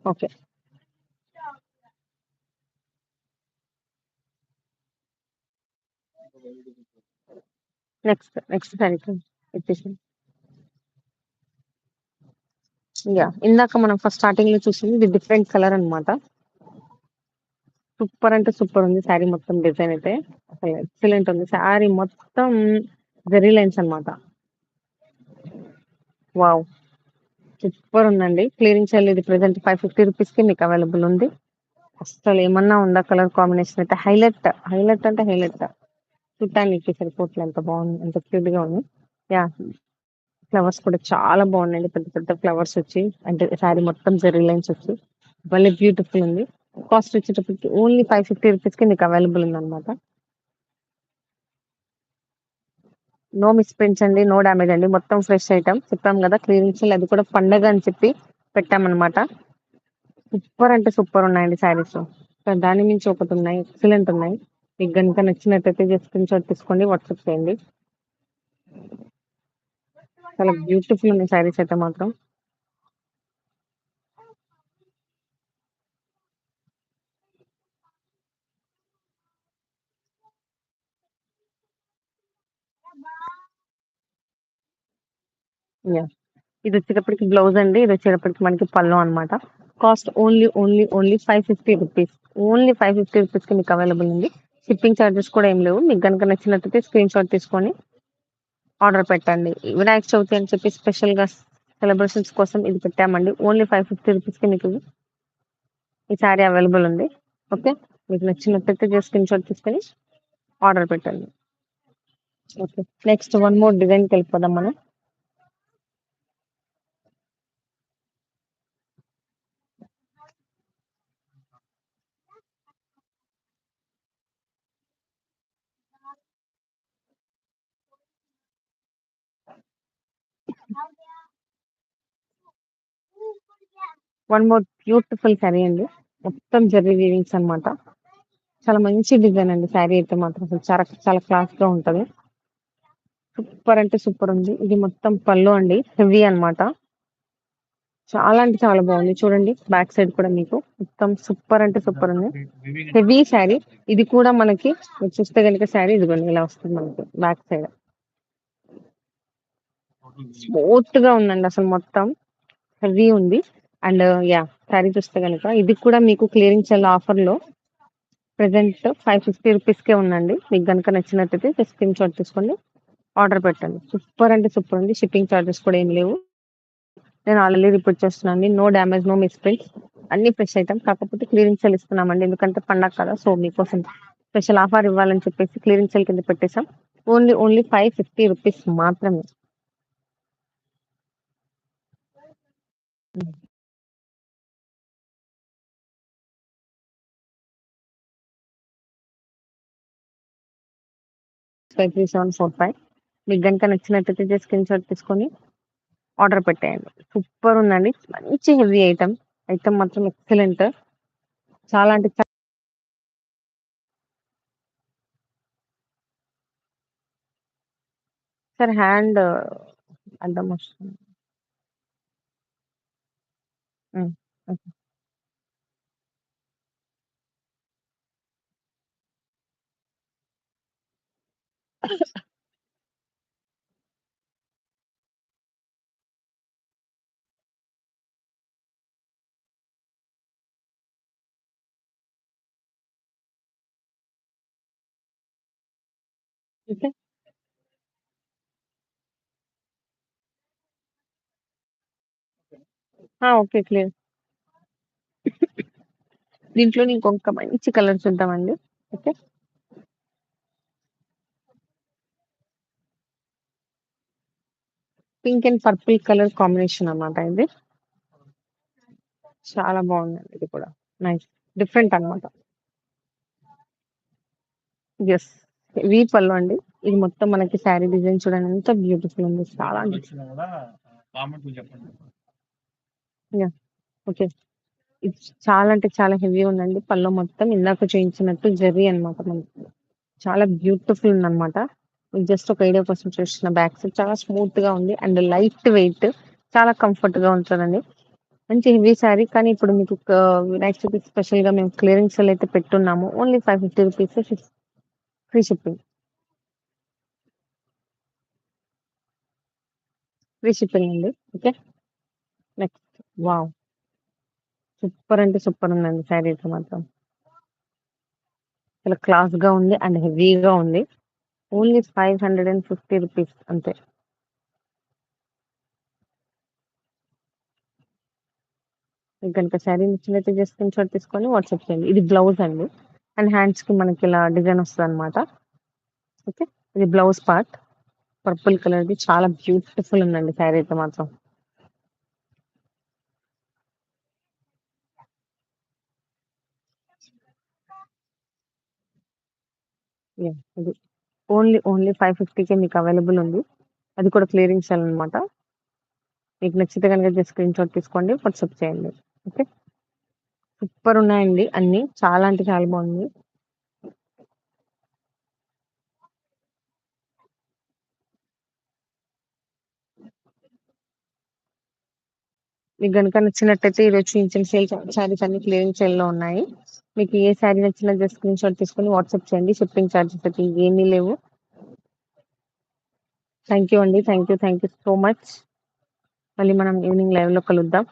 Okay. Next సారీకి వచ్చేసేయండి. ఇందాక మనం ఫస్ట్ స్టార్టింగ్ లో చూసింది ఇది డిఫరెంట్ కలర్ అన్నమాట. సూపర్ అంటే సూపర్ ఉంది శారీ మొత్తం డిజైన్ అయితే. అసలు ఎక్సలెంట్ ఉంది. శారీ మొత్తం జెర్రీ లైన్స్ అన్నమాట. వావ్! సూపర్ ఉందండి. క్లియరింగ్ సేల్ ఇది ప్రెజెంట్ 550 రూపీస్‌కి మీకు అవైలబుల్ ఉంది. అస్సలు ఏమన్నా ఉందా కలర్ కాంబినేషన్ అయితే హైలైట్ అంటే హైలైట్. చూడటానికి సరిపోవట్లే అంత బాగుంది. అంత క్యూట్‌గా ఉంది. యాహ్! ఫ్లవర్స్ కూడా చాలా బాగున్నాయండి. పెద్ద పెద్ద ఫ్లవర్స్ వచ్చి అంటే శారీ మొత్తం జెర్రీ లైన్స్ వచ్చి భలే బ్యూటిఫుల్ ఉంది. కాస్ట్ వచ్చేటప్పటికి ఓన్లీ 550 రూపీస్‌కి మీకు అవైలబుల్ ఉందన్నమాట. నో మిస్‌ప్రింట్స్ అండి. నో డ్యామేజ్ అండి. మొత్తం ఫ్రెష్ ఐటెమ్. చెప్పాం గదా! క్లియరెన్స్ సేల్ అది కూడా పండగ అని చెప్పి పెట్టామన్నమాట. సూపర్ అంటే సూపర్ ఉన్నాయండి శారీస్. దాని మించి ఒకటున్నాయి. ఎక్సలెంట్ ఉన్నాయి. మీకు గనుక నచ్చినట్టయితే జస్ట్ స్క్రీన్‌షాట్ తీసుకోండి. వాట్సాప్ చేయండి. చాలా బ్యూటిఫుల్ ఉన్నాయి శారీస్ అయితే మాత్రం. యాహ్! ఇదొచ్చేటప్పటికి బ్లౌజ్ అండి. ఇదొచ్చేటప్పటికి మనకి పల్లు అన్నమాట. Cost only 550 rupees. ఓన్లీ 550 రూపీస్‌కి మీకు అవైలబుల్ ఉంది. షిప్పింగ్ చార్జెస్ కూడా ఏం లేవు. మీకు గనుక నచ్చినట్టయితే స్క్రీన్‌షాట్ తీసుకొని ఆర్డర్ పెట్టండి. వినాయక చవితి అని చెప్పి స్పెషల్‌గా సెలబ్రేషన్స్ కోసం ఇది పెట్టామండి. ఓన్లీ 550 రూపీస్‌కి మీకు ఈ సారీ అవైలబుల్ ఉంది. ఓకే. మీకు నచ్చినట్టయితే జస్ట్ స్క్రీన్‌షాట్ తీసుకొని ఆర్డర్ పెట్టండి. ఓకే. నెక్స్ట్ వన్ మోర్ డిజైన్‌కెళ్ళిపోదాం మనం. వన్ మోర్ బ్యూటిఫుల్ సారీ అండి. మొత్తం జెర్రీ వీవింగ్స్ అన్నమాట. చాలా మంచి డిజైన్ అండి శారీ అయితే మాత్రం. అసలు చాలా చాలా క్లాస్‌గా ఉంటది. సూపర్ అంటే సూపర్ ఉంది. ఇది మొత్తం పల్లు అండి. హెవీ అన్నమాట. చాలా అంటే చాలా బాగుంది. చూడండి బ్యాక్ సైడ్ కూడా మీకు మొత్తం సూపర్ అంటే సూపర్ ఉంది. హెవీ శారీ. ఇది కూడా మనకి మీరు చూస్తే గనుక శారీ ఇదిగోండి ఇలా వస్తుంది మనకి బ్యాక్ సైడ్. స్మూత్ గా ఉందండి అసలు మొత్తం. హెవీ ఉంది. అండ్ శారీ చూస్తే గనుక ఇది కూడా మీకు క్లియరింగ్ సేల్ ఆఫర్‌లో ప్రెజెంట్ 550 రూపీస్‌కే ఉందండి. మీకు గనుక నచ్చినట్టయితే జస్ట్ స్క్రీన్‌షాట్ తీసుకోండి. ఆర్డర్ పెట్టండి. సూపర్ అంటే సూపర్ ఉంది. షిప్పింగ్ చార్జెస్ కూడా ఏమి లేవు. నేను ఆల్రెడీ రిపోర్ట్ చేస్తున్నానండి. No damage, no misprints. అన్ని ఫ్రెష్ ఐటెమ్. కాకపోతే క్లియరెన్స్ సేల్ ఇస్తున్నామండి. ఎందుకంటే పండగ కదా! సో, మీకోసం స్పెషల్ ఆఫర్ ఇవ్వాలని చెప్పేసి క్లియరెన్స్ సేల్ కింద పెట్టేసాం. ఓన్లీ 550 రూపీస్ మాత్రమే. హ్మ్. 53745 మీకు గనుక నచ్చినట్టయితే జస్ట్ స్క్రీన్‌షాట్ తీసుకొని ఆర్డర్ పెట్టేయండి. సూపర్ ఉందండి. మంచి హెవీ ఐటెమ్. ఐటెమ్ మాత్రం ఎక్సలెంట్. చాలా అంటే సార్ హ్యాండ్ అడ్డం వస్తుంది. హ్మ్. ఓకే. ఓకే. ఓకే. క్లియర్. దీంట్లోనే ఇంకొక మంచి కలర్ చూద్దామండి. Okay. Pink and purple colour combination అన్నమాట ఇది. చాలా బాగుందండి ఇది కూడా. నైస్. డిఫరెంట్ అన్నమాట. యెస్. ఇవి పళ్ళు అండి. ఇది మొత్తం మనకి శారీ డిజైన్ చూడండి ఎంత బ్యూటిఫుల్ ఉంది. చాలా యాహ్! ఓకే. ఇది చాలా అంటే చాలా హెవీ ఉందండి. పళ్ళు మొత్తం ఇందాక చూయించినట్టు జెర్రీ అన్నమాట మనకి. చాలా బ్యూటిఫుల్ ఉందన్నమాట. మీకు జస్ట్ ఒక ఐడియా కోసం చూస్తున్న బ్యాక్ సైడ్ చాలా స్మూత్‌గా ఉంది. అండ్ లైట్ వెయిట్ చాలా కంఫర్ట్‌గా ఉంటదండి. మంచి హెవీ శారీ. కానీ ఇప్పుడు మీకు వినాయక చవితికి స్పెషల్‌గా మేము క్లియరెన్స్ సేల్ అయితే పెట్టున్నాము. ఓన్లీ రూ. 550 ఫ్రీ షిప్పింగ్. ఫ్రీ షిప్పింగ్ అండి. ఓకే. Next wow! సూపర్ అంటే సూపర్ ఉందండి శారీ అయితే మాత్రం. చాలా క్లాస్‌గా ఉంది అండ్ హెవీగా ఉంది. ఓన్లీ రూ. 550 అంతే. మీకు గనుక శారీ నచ్చినట్లయితే జస్ట్ స్క్రీన్‌షాట్ తీసుకొని వాట్సాప్ చేయండి. ఇది బ్లౌజ్ అండి. అండ్ హ్యాండ్స్‌కి మనకి ఇలా డిజైన్ వస్తదనమాట. ఓకే. ఇది బ్లౌజ్ పార్ట్. పర్పుల్ కలర్‌ది చాలా బ్యూటిఫుల్ ఉందండి శారీ అయితే మాత్రం. యాహ్! ఇది ఓన్లీ 550కే మీకు అవైలబుల్ ఉంది. అది కూడా క్లియరింగ్ సేల్ అనమాట. మీకు నచ్చితే గనుక జస్ట్ స్క్రీన్‌షాట్ తీసుకోండి. వాట్సాప్ చేయండి. ఓకే. సూపర్ ఉన్నాయండి అన్నీ. చాలా అంటే చాలా బాగుంది. మీకు గనుక నచ్చినట్టయితే ఈరోజు చూయించిన శారీస్ అన్ని క్లియరింగ్ సేల్‌లో ఉన్నాయి. మీకు ఏ శారీ నచ్చినా జస్ట్ స్క్రీన్‌షాట్ తీసుకొని వాట్సాప్ చేయండి. షిప్పింగ్ చార్జెస్ అయితే ఏమీ లేవు. థాంక్ యూ అండి. Thank you so much. మళ్ళీ మనం ఈవినింగ్ లైవ్‌లో కలుద్దాం.